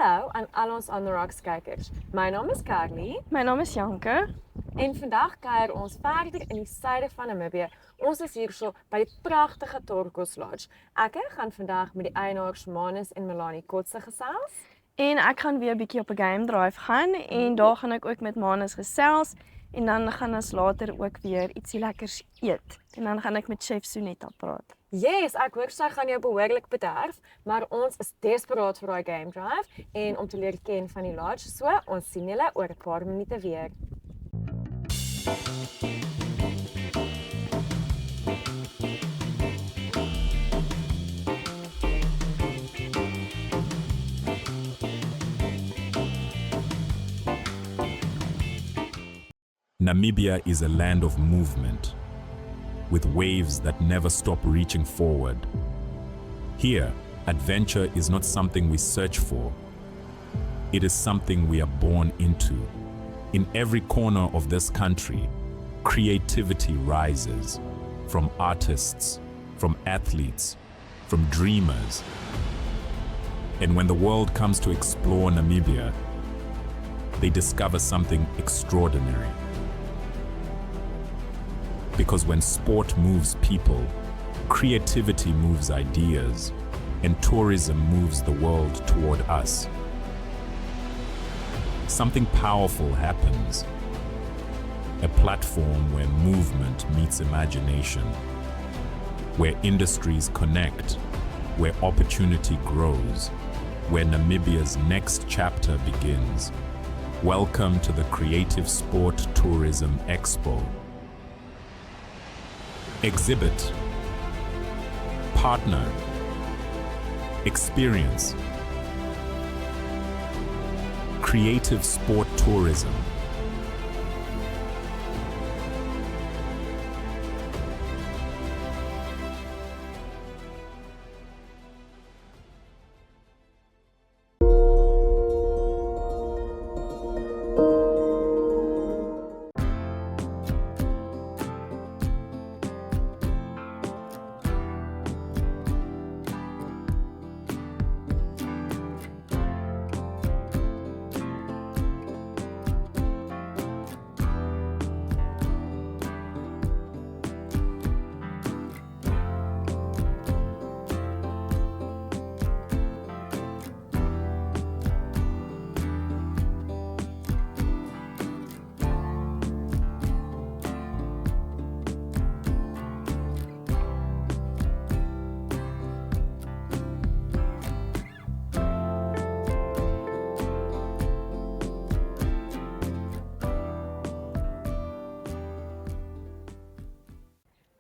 Hallo aan al ons On The Rocks kykers. My naam is Carly My naam is Janke. en vandag kuier ons verder in die suide van Namibië. Ons is hierso by die pragtige Torkos Lodge. Ek gaan vandag met die eienaars Manus en Melanie Kotse gesels. En ek gaan weer 'n bietjie op 'n game drive gaan en daar gaan ek ook met Manus gesels en dan gaan ons later ook weer ietsie lekkers eet. En dan gaan ek met chef Sunetta praat. Yes, ek hoor sy gaan jou behoorlik bederf, maar ons is desperaat vir daai game drive en om te leer ken van die lodge. So, ons sien julle oor 'n paar minute weer. Namibia is a land of movement, with waves that never stop reaching forward. Here, adventure is not something we search for. It is something we are born into. In every corner of this country, creativity rises, from artists, from athletes, from dreamers. And when the world comes to explore Namibia, they discover something extraordinary. Because when sport moves people, creativity moves ideas, and tourism moves the world toward us. Something powerful happens. A platform where movement meets imagination, where industries connect, where opportunity grows, where Namibia's next chapter begins. Welcome to the Creative Sport Tourism Expo. Exhibit, partner, experience. Creative Sport Tourism.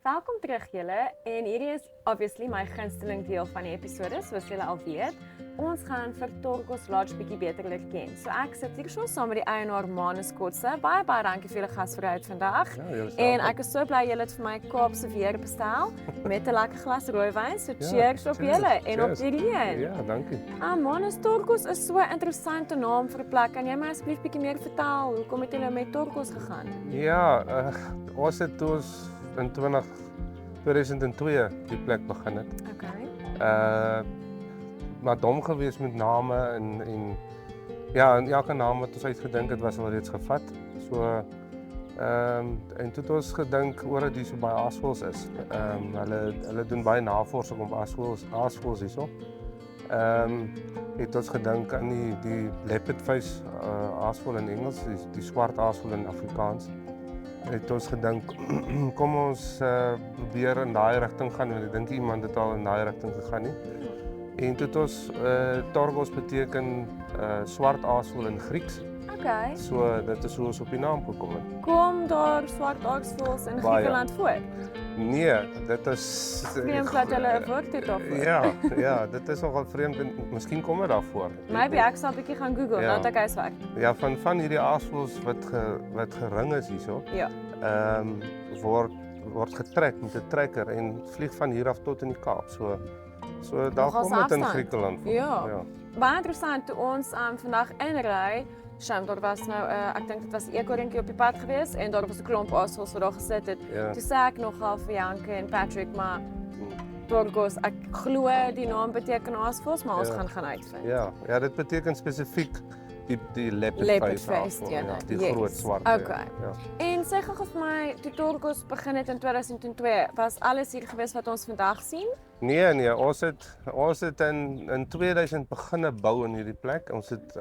Welkom terug julle en hierdie is obviously my gunsteling deel van die episode, soos julle al weet. Ons gaan vir Torkos Lodge bietjie beter leer ken. So ek sit hier so saam met die eienaar Manus Kotse. Baie dankie vir julle gasvryheid vandag. En ek is so bly julle het vir my Kaapse weer bestel met 'n lekker glas rooiwyn. So cheers op julle en op hierdie een. Ja, dankie. Manus, Torkos is so 'n interessante naam vir 'n plek. Kan jy my asseblief bietjie meer vertel? Hoekom het julle met Torkos gegaan? Ja, ons het toe ons in 2002 die plek begin het. Okay. Maar dom gewees met name en ja, en elke naam wat ons uitgedink het was al reeds gevat. So en toe het ons gedink oor dat hier so baie aasvoëls is. Hulle doen baie navorsing op aasvoëls hierso. Het ons gedink aan die leopard face aasvoël in Engels, die swart aasvoël in Afrikaans. Het ons gedink kom ons probeer in daai rigting gaan, want ek dink iemand het al in daai rigting gegaan nie. En toe het ons Torkos beteken swart aasvoël in Grieks. Okay. So dit is hoe ons op die naam gekom het. Kom daar swart aasvoëls in Griekeland voor? Nee, dit is Vreemd dat hulle 'n woord het daarvoor. Ja, dit is nogal vreemd en miskien kom dit daarvoor. Maybe ek sal 'n bietjie gaan Google, nou dat ek huiswerk. Ja, van hierdie aasvoëls wat gering is hierso. Ja. Word getrek met 'n trekker en vlieg van hier af tot in die Kaap. So daar kom dit in Griekeland voor. Ja. Baie interessant toe ons vandag inry. Daar was nou, ek dink dit was 'n eekorrentjie op die pad geweest en daar was 'n klomp aasvoëls wat daar gesit het. Ja. Toe sê ek nogal vir Janke en Patrick, maar Torgos, ek glo die naam beteken aasvos, maar ons gaan uitvind. Ja, dit beteken spesifiek die leopard face aasvol, die groot swart. Okay. Ja. En sê gou vir my, toe Torgos begin het in 2002, was alles hier gewees wat ons vandag sien? Nee, ons het in 2000 begine bou in hierdie plek. Ons het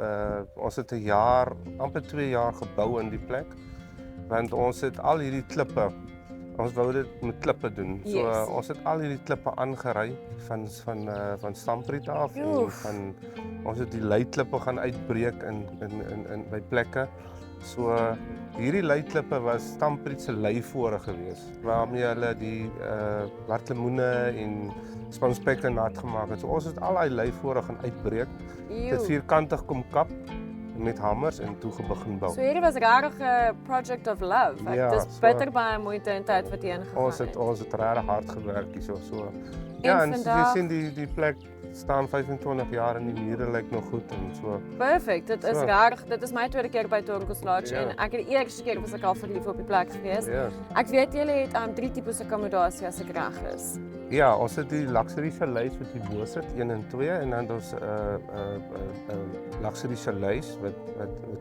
'n jaar, amper 2 jaar gebou in die plek. Want ons het al hierdie klippe, ons wou dit met klippe doen. So ons het al hierdie klippe aangery van Stampriet af en ons het die leiklippe gaan uitbreek in by plekke. So hierdie leiklippe was Stampriet se leifore gewees waarmee hulle die wartlemoene en spanspekke nat gemaak het. So ons het al daai leifore gaan uitbreek. Dit vierkantig kom kap met hammers en toe begin bou. So hierdie was regtig 'n project of love. Dis bitter baie moeite en tyd wat jy ingegaan het. Ons het regtig hard gewerk hierso. Ja, en jy sien die plek staan 25 jaar en die mure lyk nog goed en so. Perfect. Dit is regtig, dit is my tweede keer by Torgos Lodge en ek het die eerste keer was ek al verlief op die plek gewees. Ek weet julle het 3 tipes akkommodasie as ek reg is. Ja, ons het die luxury chalets wat hier bo sit, 1 en 2 en dan ons luxury chalets wat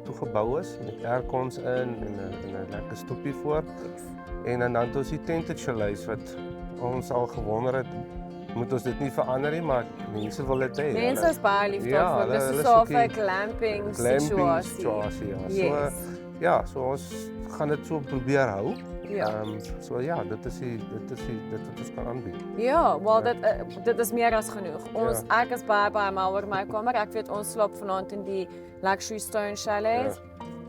toegebou is met aircons in en 'n lekker stoepie voor. En dan het ons die tented chalets wat ons al gewonder het, moet ons dit nie verander nie, maar mense wil dit hê. Mense is baie lief daarvoor. Dis so 'n glamping situasie. So ons gaan dit so probeer hou. Ja. Dit is wat ons kan aanbied. Ja, wel dit is meer as genoeg. Ek is baie mal oor my kamer. Ek weet ons slaap vanaand in die luxury stone chalets.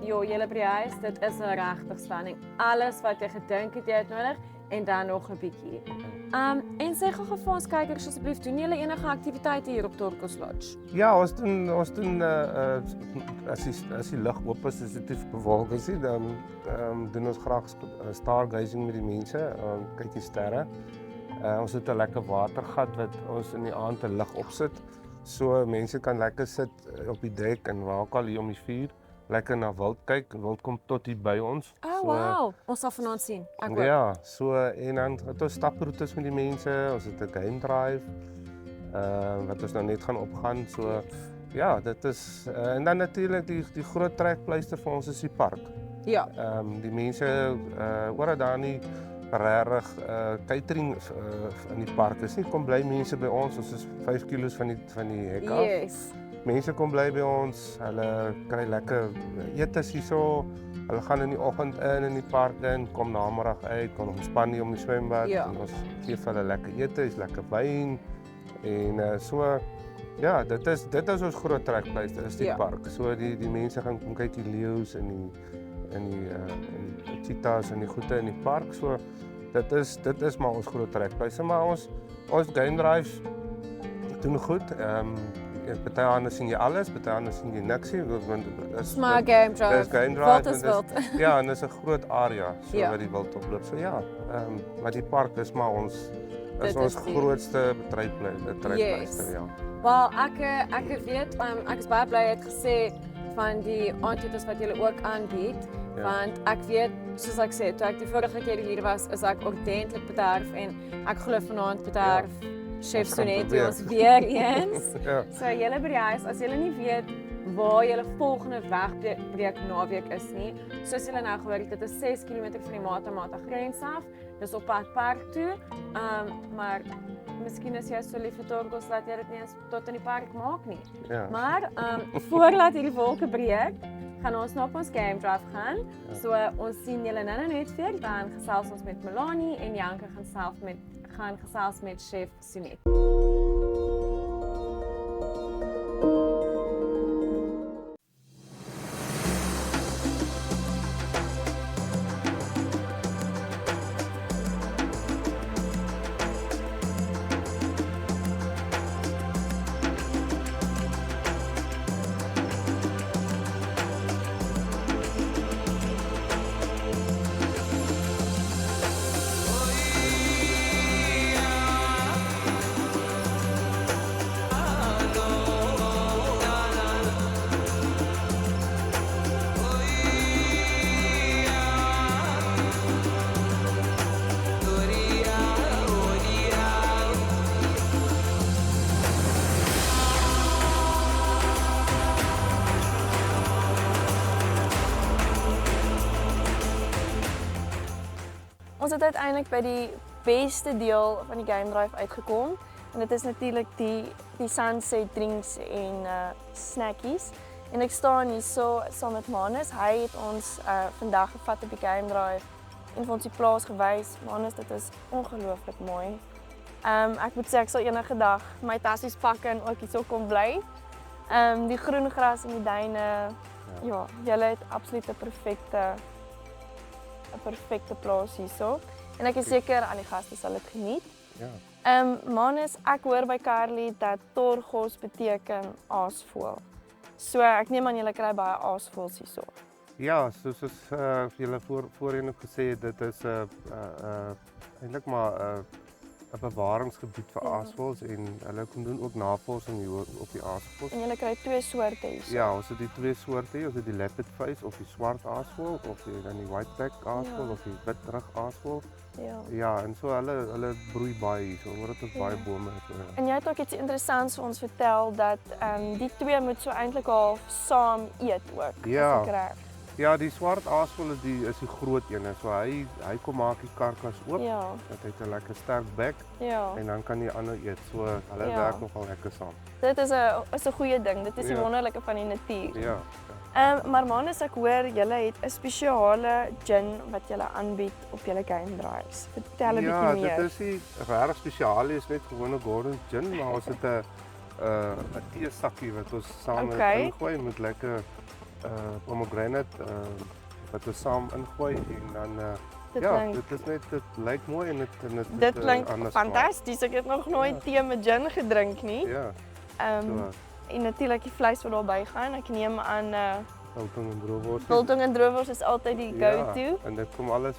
Julle by die huis, dit is 'n regtig spanning. Alles wat jy gedink het jy het nodig en dan nog 'n bietjie. En sê gou vir ons kykers asseblief, doen julle enige aktiwiteite hier op Torgos Lodge? Ja, ons doen as die lug oop is, as dit bewolk is, dan doen ons graag stargazing met die mense, kyk die sterre. Ons het 'n lekker watergat wat ons in die aand 'n lig opsit, so mense kan lekker sit op die dek en waar ook al hier om die vuur, lekker na wild kyk. Wild kom tot hier by ons. Wow, ons sal vanaand sien. Ek hoop. Ja, en dan het ons staproetes met die mense, ons het 'n game drive wat ons nou net gaan opgaan. So ja, dit is en dan natuurlik die groot trekpleister vir ons is die park. Ja. Die mense oor daar nie regtig catering in die park is nie. Kom bly mense by ons. Ons is 5 km van die hek af. Yes. Mense kom bly by ons. Hulle kry lekker etes hierso. Hulle gaan in die oggend in die park in, kom namiddag uit, kom ontspan hier om die swembad en ons gee vir hulle lekker etes, lekker wyn en ja, dit is ons groot trekpleister, is die park. So die mense gaan kom kyk die leeu's en die cheetahs en die goeie in die park. So dit is maar ons groot trekpleister, maar ons game drives doen goed. Party ander sien jy alles, party ander sien jy niks nie, want is maar game drive. Ja, en dis 'n groot area so wat die wild oploop. So ja, maar die park is maar ons grootste trekpleister, ja. Wel, ek weet, ek is baie bly jy het gesê van die aandete wat julle ook aanbied, want ek weet, soos ek sê, toe ek die vorige keer hier was, is ek ordentlik bederf en ek glo vanaand bederf. Chef Sonet, ons weer eens. So julle by die huis, as julle nie weet waar julle volgende wegbreek naweek is nie, soos julle nou gehoor het, dit is 6 km van die Mata grens af. Dis op pad park toe. Maar miskien as jy so lief vir Torgos laat jy dit nie eens tot in die park maak nie. Maar voordat hierdie wolke breek, gaan ons nou op ons game drive gaan. So ons sien julle nou net weer, dan gesels ons met Melanie en Janke gaan gesels met Chef Sonet. ons het uiteindelik by die beste deel van die game drive uitgekom. En dit is natuurlik die sunset drinks en snackies. En ek staan hier saam met Manus. Hy het ons vandag gevat op die game drive en vir ons die plaas gewys. Manus, dit is ongelooflik mooi. Ek moet sê ek sal enige dag my tassies pak en ook hierso kom bly. Die groen gras en die duine. Ja, julle het absoluut 'n perfekte plaas hierso. En ek is seker al die gaste sal dit geniet. Ja. Manus, ek hoor by Carly dat Torgos beteken aasvoël. So ek neem aan julle kry baie aasvoëls hierso. Ja, soos julle voorheen ook gesê het, dit is eintlik maar 'n bewaringsgebied vir aasvoëls en hulle kom doen ook navorsing hier op die aasvoëls. En julle kry 2 soorte hierso. Ja, ons het die 2 soorte, ons het die leopard face of die swart aasvoël of dan die white back aasvoël of die witrug aasvoël. Ja, en so hulle broei baie hier, so omdat dit baie bome het. En jy het ook iets interessants vir ons vertel dat die 2 moet so eintlik al saam eet ook. Ja. As ek reg. Ja, die swart aasvoël is die groot een, so hy kom maak die karkas oop. Ja. Dat hy 'n lekker sterk bek Ja. en dan kan die ander eet. So hulle werk nogal lekker saam. Dit is 'n goeie ding. Dit is die wonderlike van die natuur. Ja. Maar Manus, ek hoor julle het 'n spesiale gin wat julle aanbied op julle game drives. Vertel 'n bietjie meer. Ja, dit is nie regtig spesiaal nie, is net gewone Gordon gin, maar ons het 'n teesakkie wat ons saam ingooi met lekker pomegranate wat ons saam ingooi en dan dit lyk mooi en dit klink fantasties. Ek het nog nooit tee met gin gedrink nie. Ja. En natuurlik die vleis wat daarby gaan. Ek neem aan biltong en droewors. Biltong en droewors is altyd die go-to. Ja, en dit kom alles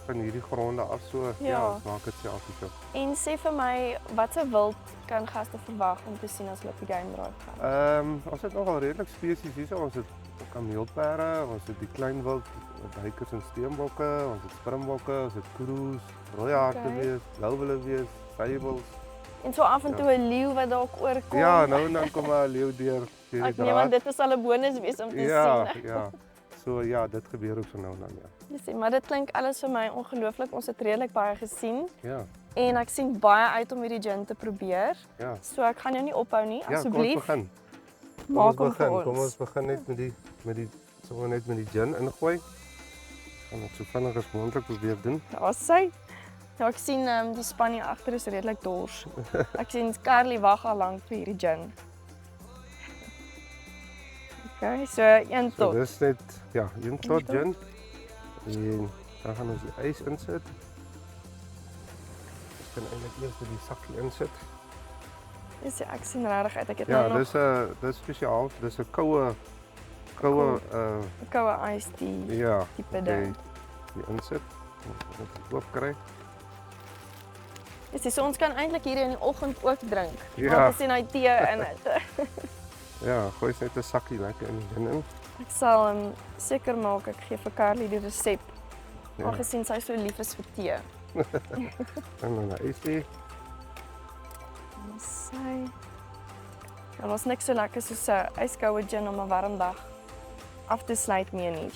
van hierdie gronde af so. Ja, maak dit self so. En sê vir my, watse wild kan gaste verwag om te sien as hulle op die game drive gaan? Ons het nogal redelik spesies hier. Ons het kameelperde, ons het die klein wild, duikers en steenbokke, ons het springbokke, ons het kudu's, rooi hartebees, blou wildebees, duiwels. En so af en toe 'n leeu wat dalk oorkom. Ja, nou en dan kom 'n leeu deur die draad. Ek neem aan dit is al 'n bonus wees om te sien. Ja. So ja, dit gebeur ook so nou en dan ja. Dis maar dit klink alles vir my ongelooflik. Ons het redelik baie gesien. Ja. En ek sien baie uit om hierdie gin te probeer. Ja. So ek gaan jou nie ophou nie, asseblief. Ja, kom ons begin. Kom ons begin net met die gin ingooi. Gaan dit so vinnig as moontlik probeer doen. Daar's sy. Ja, ek sien die span hier agter is redelik dors. Ek sien Carly wag al lank vir hierdie gin. Okay, so 1 tot. So dis net een tot gin. En dan gaan ons die ys insit. Ons kan eintlik eers die sakkie insit. Ek sien regtig uit. Ek het nou nog dis spesiaal. Dis 'n koue iced tea tipe ding. Die insit. Ons dit oop kry. Dis ons kan eintlik hier in die oggend ook drink. Ja. Want ons sien hy tee in dit. Ja, gooi net 'n sakkie lekker in die gin in. Ek sal seker maak ek gee vir Carly die resep. Aangesien sy so lief is vir tee. En dan is die sy. Ja, was niks so lekker soos 'n yskoue gin om 'n warm dag af te sluit mee nie.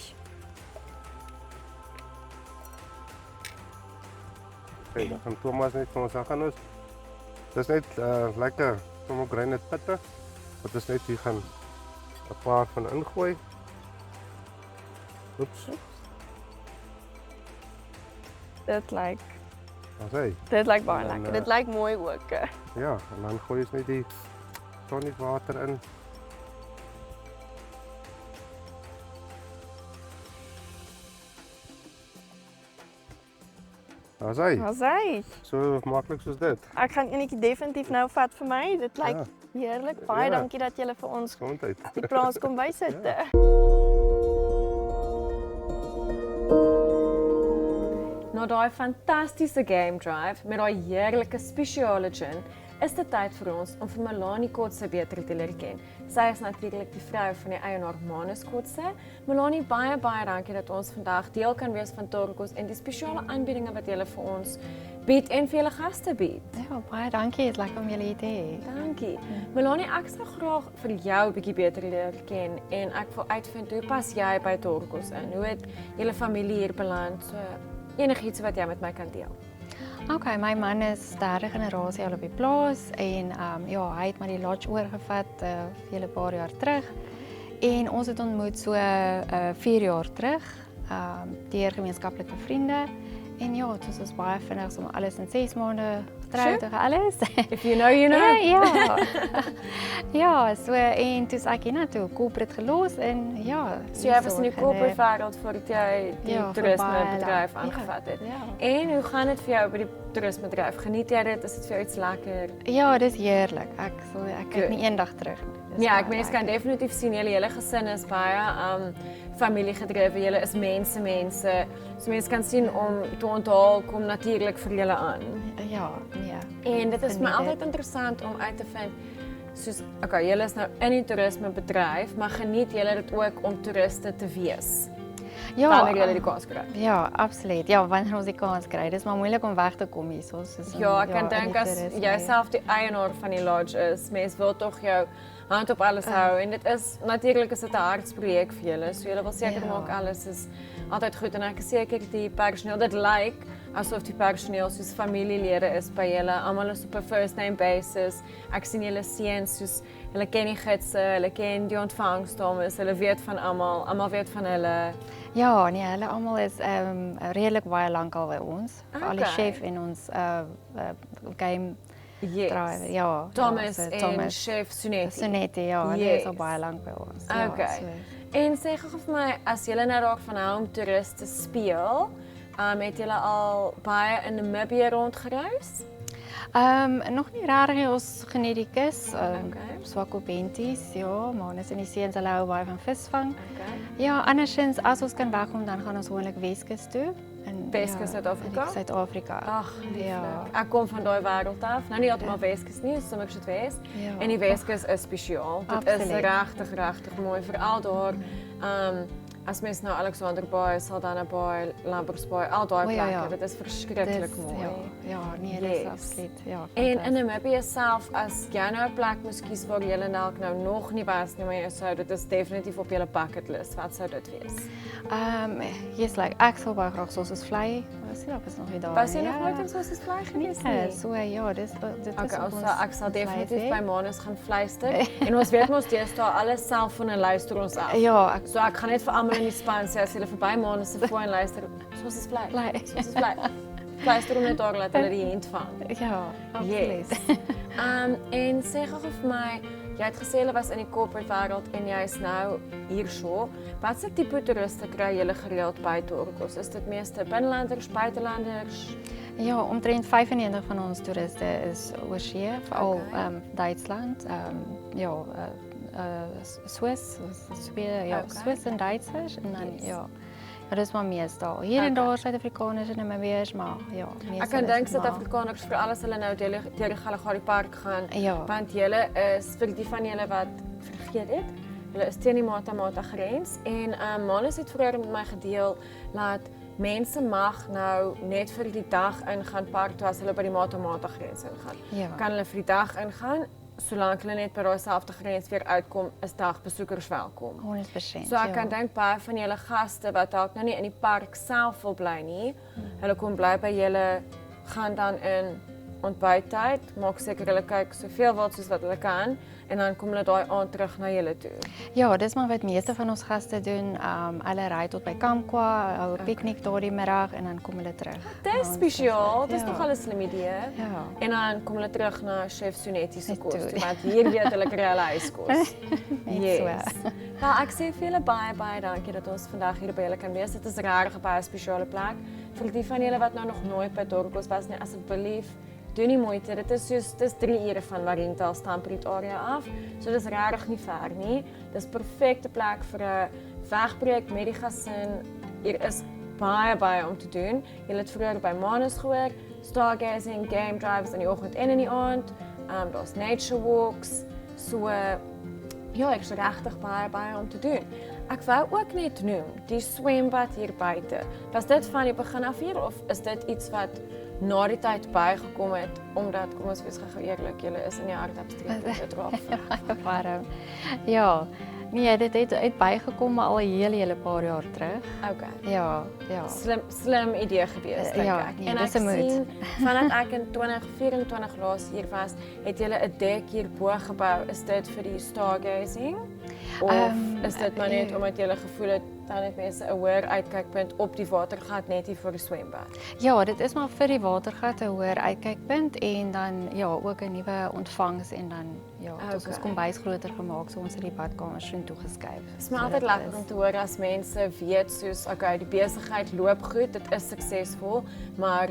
Dan gaan Thomas net vir ons gaan ons. Dis net lekker pomegranate pitte. Wat is net hier gaan 'n paar van ingooi. Oeps. Dit lyk baie lekker. Dit lyk mooi ook. Ja, en dan gooi ons net die tonic water in. Daar's hy. So maklik soos dit. Ek gaan enetjie definitief nou vat vir my. Dit lyk heerlik. Baie dankie dat julle vir ons die plaas kom bysit. Na daai fantastiese game drive met daai heerlike spesiale gin, is dit tyd vir ons om vir Melanie Kotse beter te leer ken. Sy is natuurlik die vrou van die eienaar Manus Kotse. Melanie, baie dankie dat ons vandag deel kan wees van Torgos en die spesiale aanbiedinge wat jy vir ons bied en vir julle gaste bied. Ja, baie dankie. Dit is lekker om julle hier te hê. Dankie. Melanie, ek sou graag vir jou 'n bietjie beter leer ken en ek wil uitvind hoe pas jy by Torgos in? Hoe het julle familie hier beland? So enigiets wat jy met my kan deel. Okay, my man is derde generasie al op die plaas en ja, hy het maar die lodge oorgevat vele paar jaar terug. En ons het ontmoet so 4 jaar terug, deur gemeenskaplike vriende. En ja, dit was baie vinnig om alles in 6 maande getroud te alles. If you know, you know. Ja. Ja, so en toe ek hiernatoe corporate gelos en ja. So jy was in die corporate wêreld voordat jy die toerismebedryf aangevat het. Ja. En hoe gaan dit vir jou by die toerismebedryf? Geniet jy dit? Is dit vir jou iets lekker? Ja, dis heerlik. Ek kyk nie eendag terug nie. Ja, ek mens kan definitief sien julle hele gesin is baie familiegedrewe. Julle is mense. So mense kan sien om te onthaal kom natuurlik vir julle aan. Ja, nee. En dit is my altyd interessant om uit te vind soos okay, julle is nou in die toerismebedryf, maar geniet julle dit ook om toeriste te wees? Ja, wanneer julle die kans kry. Ja, absoluut. Ja, wanneer ons die kans kry. Dis maar moeilik om weg te kom hier soos ja, ek kan dink as jy self die eienaar van die lodge is, mense wil tog jou hand op alles hou en dit is natuurlik is dit 'n hartsprojek vir julle. So julle wil seker maak alles is altyd goed en ek is seker die personeel dit lyk asof die personeel soos familielede is by julle. Almal is op 'n first name basis. Ek sien julle seuns soos hulle ken die gidse, hulle ken die ontvangsdames, hulle weet van almal weet van hulle. Ja, nee, hulle almal is redelik baie lank al by ons. Veral die chef en ons game driver. Ja, Thomas ja, so en chef Sunetti. Sunetti, ja, hulle is al baie lank by ons. Okay. Ja, so. En sê gou vir my as julle nou daarvan hou om toeriste speel, het julle al baie in Namibië rondgereis? Nog nie regtig ons geniet die kus. Okay. Swako benties, ja, maar ons in die seuns hulle hou baie van visvang. Okay. Ja, andersins as ons kan wegkom dan gaan ons gewoonlik Weskus toe. Weskus Suid-Afrika? Suid-Afrika. Ag, lieflik. Ja. Ek kom van daai wêreld af. Nou nie heeltemal Weskus nie, sommer sit Wes. Ja. En die Weskus is spesiaal. Dit is regtig mooi veral daar. As mens nou Alexander Bay, Saldanha Bay, Lamberts Bay, al daai plekke, dit is verskriklik mooi. Ja, nee, dit is absoluut. Ja. En in Namibië self as jy nou 'n plek moes kies waar jy nou nog nie was nie, maar jy sou dit is definitief op jou bucket list. Wat sou dit wees? Yes, like ek sou baie graag soos vlei. Was jy nog nie daar? Was jy nog nooit in soos vlei gewees nie? Ja, so ja, dit is ek sal definitief by Manus gaan fluister. En ons weet mos deesdae alles selfone luister ons af. Ja, so ek gaan net vir almal in die span sê as hulle verby Manus se foon luister, soos is vlei. Soos is vlei. Fluister hom net daar laat hulle die hint vang. Ja, absoluut. Yes. En sê gou vir my, jy het gesê jy was in die corporate wêreld en jy is nou hierso. Watse tipe toeriste kry jy gereeld by Torkos? Is dit meeste binnelanders, buitelanders? Ja, omtrent 95 van ons toeriste is oorsee, veral Duitsland, Swiss, Swiss en Duitsers en dan ja. Dat is maar meestal. Hier en daar Suid-Afrikaners en Namibiërs, maar ja, meestal. Ek kan dink Suid-Afrikaners vir alles hulle nou deur die Kalahari Park gaan, want julle is vir die van julle wat vergeet het, hulle is teen die Mata grens en Manus het vroeër met my gedeel dat mense mag nou net vir die dag ingaan park toe as hulle by die Mata grens ingaan. Ja. Kan hulle vir die dag ingaan? Solank hulle net by daai selfde grens weer uitkom, is dagbesoekers welkom. 100%. So ek kan dink baie van julle gaste wat dalk nou nie in die park self wil bly nie, hulle kom bly by julle, gaan dan in ontbyttyd, maak seker hulle kyk soveel wat soos wat hulle kan en dan kom hulle daai aand terug na julle toe. Ja, dis maar wat meeste van ons gaste doen. Hulle ry tot by Kamkwa, hou 'n piknik daar die middag en dan kom hulle terug. Dis spesiaal, dis nog al 'n slim idee. Ja. En dan kom hulle terug na chef Sunetti se kos, want hier weet hulle kry hulle huiskos. Yes. Nou, ek sê vir julle baie dankie dat ons vandag hier by julle kan wees. Dit is regtig 'n baie spesiale plek. Vir die van julle wat nou nog nooit by Torkos was nie, asseblief doen die moeite. Dit is 3 ure van Mariental Stampriet area af. So dis regtig nie ver nie. Dis perfekte plek vir 'n wegbreek met die gesin. Hier is baie om te doen. Julle het vroeër by Manus gehoor, stargazing, game drives in die oggend en in die aand. Daar's nature walks. So ja, ek is regtig baie om te doen. Ek wou ook net noem die swembad hier buite. Was dit van die begin af hier of is dit iets wat na die tyd bygekom het omdat kom ons wees gou eerlik, julle is in die Hardapstreek betrof. Ja. Nee, dit het bygekom maar al 'n hele paar jaar terug. Okay. Ja. Slim idee gewees dink Ja, ek. nee, En dis ek 'n moed. sien vandat ek in 2024 laas hier was, het julle 'n dek hier bo gebou. Is dit vir die stargazing? Of is dit maar net omdat julle gevoel het dan het mense 'n hoër uitkykpunt op die watergat net hier voor die swembad? Ja, dit is maar vir die watergat 'n hoër uitkykpunt en dan ook 'n nuwe ontvangs en dan het ons ons kombuis groter gemaak, so ons het die badkamer so toegeskuif. Dit is maar altyd lekker om te hoor as mense weet soos okay, die besigheid loop goed, dit is suksesvol, maar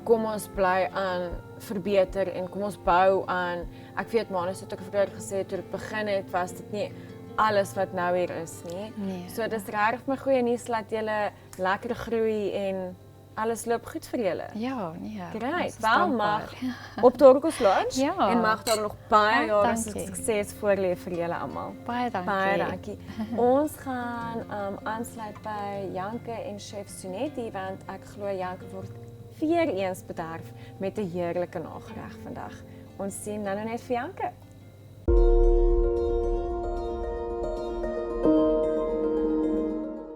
kom ons bly aan verbeter en kom ons bou aan. Ek weet Manus het ook vroeër gesê toe dit begin het, was dit nie alles wat nou hier is nie. Nee. So dis regtig my goeie nuus dat julle lekker groei en alles loop goed vir julle. Ja, nee. Great. Wel mag op Torkos Lodge Ja. en mag daar nog baie jare dankie. sukses voor lê vir julle almal. Baie dankie. Baie dankie. Ons gaan aansluit by Janke en Chef Sunetti want ek glo Janke word weer eens bederf met 'n heerlike nagereg vandag. Ons sien nou net vir Janke.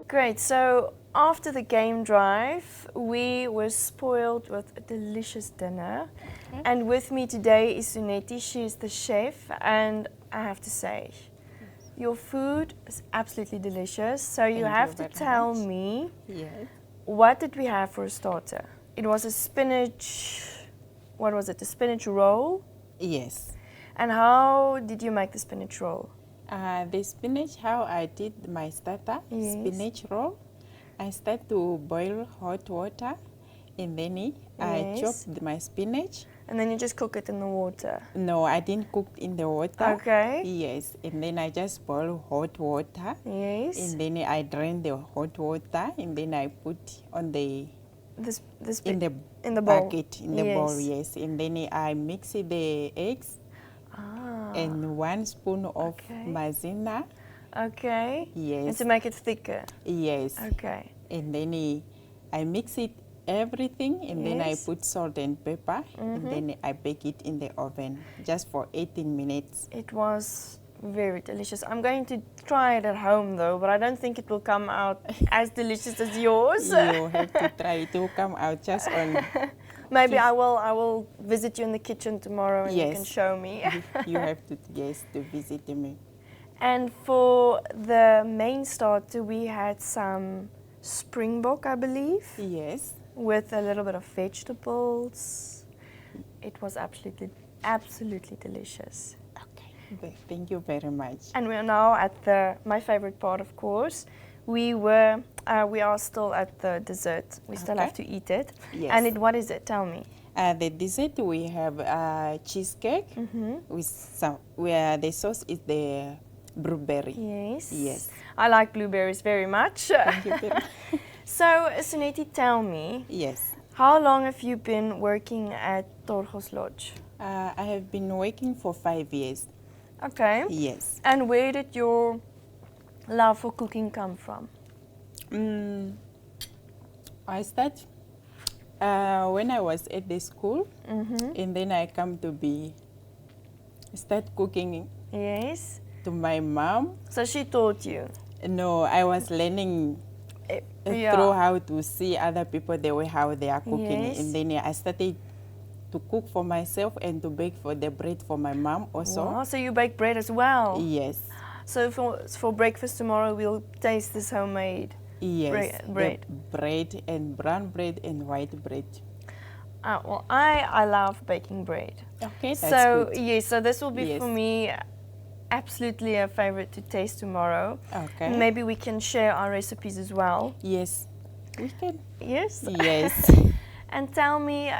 Great. So after the game drive, we were spoiled with a delicious dinner. And with me today is Sunetti. She is the chef, and I have to say, your food is absolutely delicious. So you have to tell me, Yes. what did we have for a starter? It was a spinach. What was it? A spinach roll. Yes. And how did you make the spinach roll? The spinach, how I did my starter, Yes. spinach roll. I start to boil hot water and then I Yes. chopped my spinach. And then you just cook it in the water. No, I didn't cook in the water. Okay. Yes, and then I just boil hot water. Yes. And then I drain the hot water and then I put on the in the bowl. bucket in the bowl. Yes. Yes, and then I mix the eggs and 1 spoon of Okay. maizena. Okay. And Yes. to make it thicker. Yes. Okay. And then I mix it everything and then I Yes. put salt and pepper and then I bake it in the oven just for 18 minutes. It was very delicious. I'm going to try it at home though, but I don't think it will come out as delicious as yours. You have to try it to come out just on. Maybe I will visit you in the kitchen tomorrow and you can Yes. show me. You have to to visit me. And for the main starter, we had some springbok, I believe, Yes. with a little bit of vegetables. It was absolutely delicious. Okay. Thank you very much. And we are now at my favorite part, of course. We are still at the dessert. We still have to Okay. eat it. Yes. And what is it? Tell me. The dessert we have cheesecake with some where the sauce is the blueberry. Yes. Yes. I like blueberries very much. Thank you very So, Sunetti, tell me, Yes. how long have you been working at Torgos Lodge? I have been working for 5 years. Okay. Yes. And where did your love for cooking come from? I start when I was at the school, and then I come to start cooking Yes. to my mom. So she taught you. No, I was learning through how to see other people the way how they are cooking, Yes. and then I started to cook for myself and to bake for the bread for my mom also. Wow, so you bake bread as well. Yes. So for breakfast tomorrow, we'll taste this homemade. Yes, bread. the bread and brown bread and white bread. Well, I love baking bread. Okay, that's So good. yes, so this will be Yes. for me absolutely a favorite to taste tomorrow. Okay. Maybe we can share our recipes as well. Yes, we can. Yes. Yes. And tell me,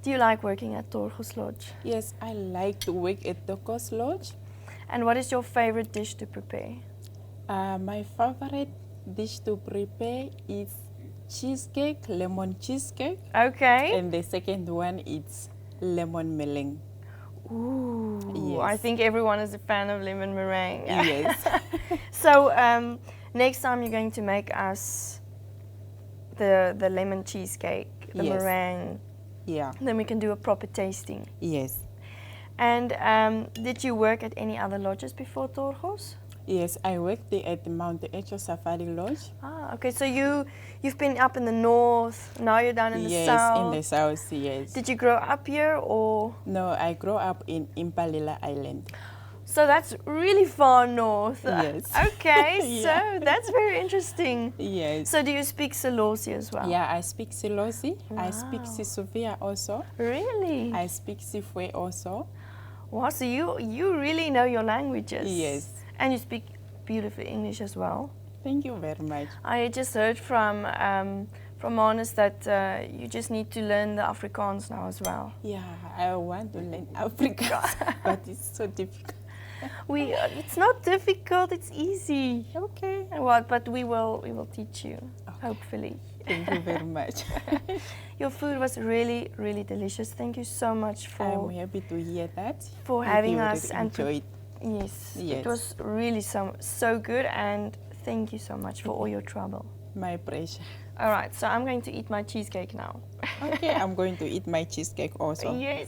do you like working at Torgos Lodge? Yes, I like to work at Torgos Lodge. And what is your favorite dish to prepare? My favorite dish to prepare is cheesecake, lemon cheesecake, Okay. and the second one is lemon meringue. Ooh, Yes. I think everyone is a fan of lemon meringue. Yes. So next time you're going to make us the lemon cheesecake, the Yes. meringue, Yeah. then we can do a proper tasting. Yes. And did you work at any other lodges before Torgos? Yes, I worked there at the Mount Echo Safari Lodge. Ah, okay. So you've been up in the north. Now you're down in the Yes, south. in the south, yes. Did you grow up here or? No, I grew up in Impalila Island. So that's really far north. Yes. Okay, Yeah. so that's very interesting. Yes. So do you speak Selosi as well? Yeah, I speak Silosi. I speak Wow. Sisuvia also. Really? I speak Sifwe also. Wow, so you really know your languages. Yes. And you speak beautiful English as well. Thank you very much. I just heard from Manus that you just need to learn the Afrikaans now as well. Yeah, I want to learn Afrikaans, but it's so difficult. It's not difficult, it's easy. Okay. Well, but we will teach you, hopefully. Thank you very much. Your food was really, really delicious. Thank you so much I'm happy to hear that. for If having you us really and enjoyed. yes, Yes. it was really so good, and thank you so much for all your trouble. My pleasure. All right, so I'm going to eat my cheesecake now. Okay, I'm going to eat my cheesecake also. Yes.